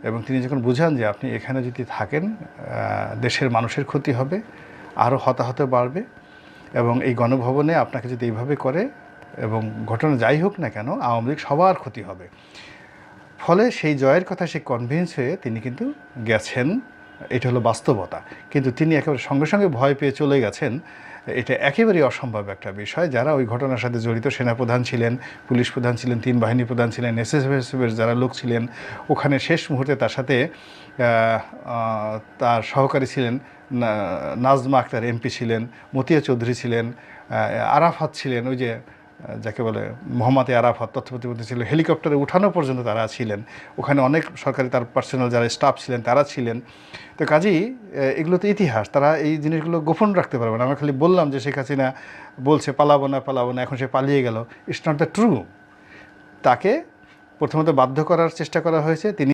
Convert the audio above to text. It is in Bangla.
এবং তিনি যখন বুঝান যে আপনি এখানে যদি থাকেন দেশের মানুষের ক্ষতি হবে, আরও হতাহত বাড়বে, এবং এই গণভবনে আপনাকে যদি এইভাবে করে এবং ঘটনা যাই হোক না কেন আওয়ামী লীগ সবার ক্ষতি হবে। ফলে সেই জয়ের কথা সে কনভিন্স হয়ে তিনি কিন্তু গেছেন, এটা হলো বাস্তবতা। কিন্তু তিনি একেবারে সঙ্গে সঙ্গে ভয় পেয়ে চলে গেছেন, এটা একেবারেই অসম্ভব একটা বিষয়। যারা ওই ঘটনার সাথে জড়িত, সেনাপ্রধান ছিলেন, পুলিশ প্রধান ছিলেন, 3 বাহিনী প্রধান ছিলেন, এসএসএফের যারা লোক ছিলেন ওখানে, শেষ মুহূর্তে তার সাথে তার সহকারী ছিলেন নাজমা আক্তার এমপি ছিলেন, মতিয়া চৌধুরী ছিলেন, আরাফাত ছিলেন, ওই যে যাকে বলে মোহাম্মদ আরাফাত তথ্য প্রতিমন্ত্রী ছিল, হেলিকপ্টারে উঠানো পর্যন্ত তারা ছিলেন ওখানে, অনেক সরকারি তার পার্সোনাল যারা স্টাফ ছিলেন তারা ছিলেন। তো কাজেই এগুলো তো ইতিহাস, তারা এই জিনিসগুলো গোপন রাখতে পারবে না। আমরা খালি বললাম যে শেখ হাসিনা বলছে পালাবো না পালাবো না, এখন সে পালিয়ে গেল, ইটস নট দ্য ট্রু। তাকে প্রথমত বাধ্য করার চেষ্টা করা হয়েছে, তিনি